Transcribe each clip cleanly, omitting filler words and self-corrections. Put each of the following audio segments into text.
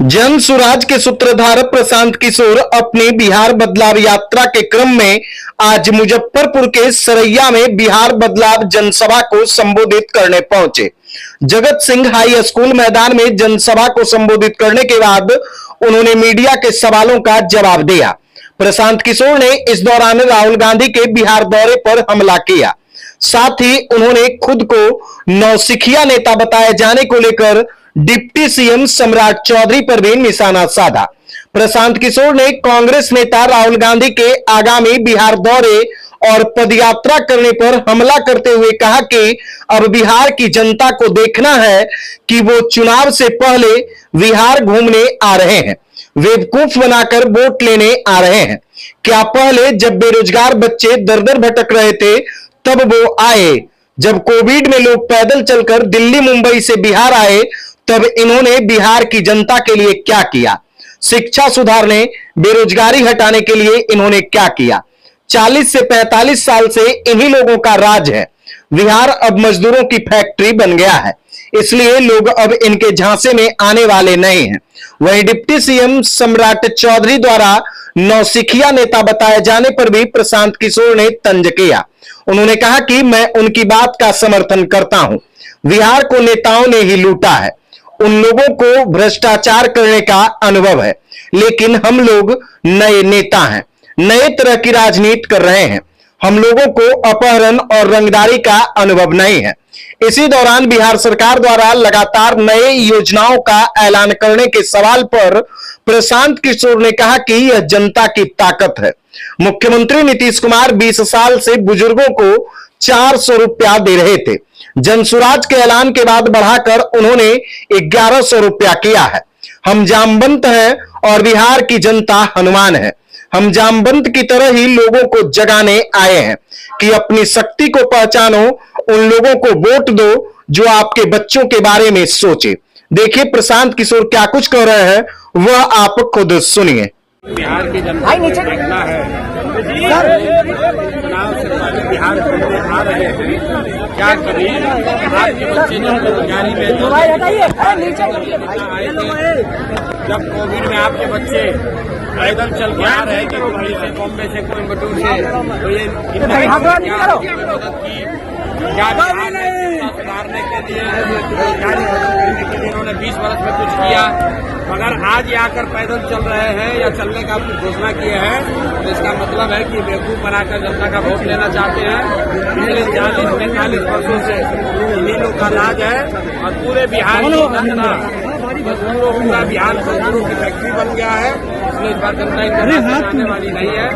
जन सुराज के सूत्रधार प्रशांत किशोर अपनी बिहार बदलाव यात्रा के क्रम में आज मुजफ्फरपुर के सरैया में बिहार बदलाव जनसभा को संबोधित करने पहुंचे। जगत सिंह हाई स्कूल मैदान में जनसभा को संबोधित करने के बाद उन्होंने मीडिया के सवालों का जवाब दिया। प्रशांत किशोर ने इस दौरान राहुल गांधी के बिहार दौरे पर हमला किया। साथ ही उन्होंने खुद को नौसिखिया नेता बताए जाने को लेकर डिप्टी सीएम सम्राट चौधरी पर भी निशाना साधा। प्रशांत किशोर ने कांग्रेस नेता राहुल गांधी के आगामी बिहार दौरे और पदयात्रा करने पर हमला करते हुए कहा कि अब बिहार की जनता को देखना है कि वो चुनाव से पहले बिहार घूमने आ रहे हैं, बेवकूफ बनाकर वोट लेने आ रहे हैं। क्या पहले जब बेरोजगार बच्चे दर दर भटक रहे थे तब वो आए? जब कोविड में लोग पैदल चलकर दिल्ली मुंबई से बिहार आए तब इन्होंने बिहार की जनता के लिए क्या किया? शिक्षा सुधारने, बेरोजगारी हटाने के लिए इन्होंने क्या किया? 40 से 45 साल से इन्हीं लोगों का राज है। बिहार अब मजदूरों की फैक्ट्री बन गया है, इसलिए लोग अब इनके झांसे में आने वाले नहीं हैं। वहीं डिप्टी सीएम सम्राट चौधरी द्वारा नौसिखिया नेता बताए जाने पर भी प्रशांत किशोर ने तंज किया। उन्होंने कहा कि मैं उनकी बात का समर्थन करता हूं। बिहार को नेताओं ने ही लूटा है, उन लोगों को भ्रष्टाचार करने का अनुभव है, लेकिन हम लोग नए नेता हैं, नए तरह की राजनीति कर रहे हैं। हम लोगों को अपहरण और रंगदारी का अनुभव नहीं है। इसी दौरान बिहार सरकार द्वारा लगातार नए योजनाओं का ऐलान करने के सवाल पर प्रशांत किशोर ने कहा कि यह जनता की ताकत है। मुख्यमंत्री नीतीश कुमार 20 साल से बुजुर्गों को 400 रुपया दे रहे थे। जनसुराज के ऐलान के बाद बढ़ाकर उन्होंने 1100 रुपया किया है। हम जामवंत हैं और बिहार की जनता हनुमान है। हम जामवंत की तरह ही लोगों को जगाने आए हैं कि अपनी शक्ति को पहचानो, उन लोगों को वोट दो जो आपके बच्चों के बारे में सोचे। देखिए प्रशांत किशोर क्या कुछ कह रहे हैं, वह आप खुद सुनिए। बिहार की जनता को देखना है, चुनाव से पहले बिहार घूमने आ रहे हैं, क्या करें? आपके बच्चे जो बेरोजगारी में आए थे, जब कोविड में आपके बच्चे पैदल चल के आ रहे हैं कि दिल्ली से, बॉम्बे से, कोयम्बटूर से, तो ये मदद की क्या सुधारने के लिए, बेरोजगारी खत्म करने के लिए इन्होंने 20 वर्ष में कुछ किया। मगर आज आकर पैदल चल रहे हैं या चलने का घोषणा किए हैं, तो इसका मतलब है कि बेवकूफ बनाकर जनता का वोट लेना चाहते हैं। पिछले 40-45 वर्षों से इन्हीं लोग का राज है और पूरे बिहार की जनता मजदूरों, पूरा बिहार मजदूरों की फैक्ट्री बन गया है। इसलिए इस बार जनता इतना आने वाली नहीं है।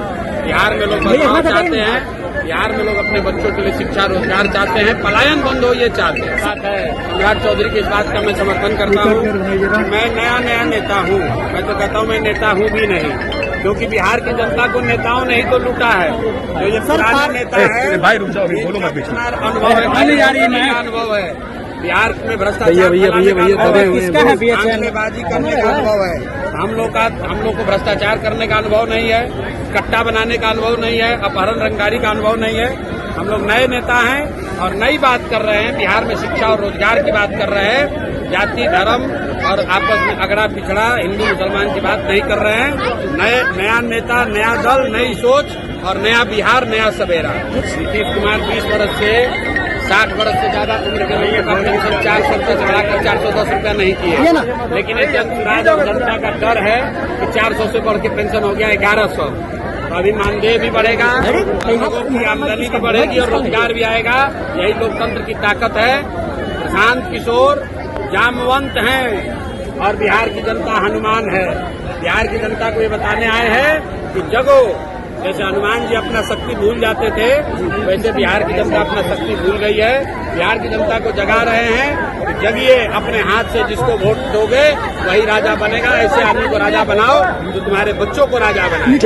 बिहार में लोग बदलाव चाहते हैं, बिहार में लोग अपने बच्चों के लिए शिक्षा रोजगार चाहते हैं, पलायन बंद हो ये चाहते हैं। बात है सम्राट चौधरी की इस बात का मैं समर्थन करता हूँ। मैं नया नेता हूँ, मैं तो कहता हूँ मैं नेता हूँ भी नहीं, क्योंकि बिहार की जनता को नेताओं ने ही तो लूटा है। जो ये पुराना नेता है, अनुभव है बिहार में भ्रष्टाचार करने का अनुभव है। हम लोग को भ्रष्टाचार करने का अनुभव नहीं है, कट्टा बनाने का अनुभव नहीं है, अपहरण रंगदारी का अनुभव नहीं है। हम लोग नए नेता हैं और नई बात कर रहे हैं। बिहार में शिक्षा और रोजगार की बात कर रहे हैं, जाति धर्म और आपस में अगड़ा पिछड़ा हिंदू मुसलमान की बात नहीं कर रहे हैं। नया नेता, नया दल, नई सोच और नया बिहार, नया सवेरा। नीतीश कुमार 20 वर्ष से 60 वर्ष से ज्यादा उम्र के लोगों का पेंशन 400 रुपये से बढ़ाकर 410 रुपया नहीं किए, लेकिन एक जनसुराज और जनता का डर है कि 400 से बढ़ के पेंशन हो गया 1100। अभी मानदेय भी बढ़ेगा, लोगों की आमदनी भी बढ़ेगी और रोजगार भी आएगा। यही लोकतंत्र की ताकत है। प्रशांत किशोर जामवंत हैं और बिहार की जनता हनुमान है। बिहार की जनता को ये बताने आए हैं कि जगो। जैसे हनुमान जी अपना शक्ति भूल जाते थे, वैसे बिहार की जनता अपना शक्ति भूल गई है। बिहार की जनता को जगा रहे हैं कि जगिए, अपने हाथ से जिसको वोट दोगे वही राजा बनेगा। ऐसे आदमी को राजा बनाओ जो तुम्हारे बच्चों को राजा बनाए।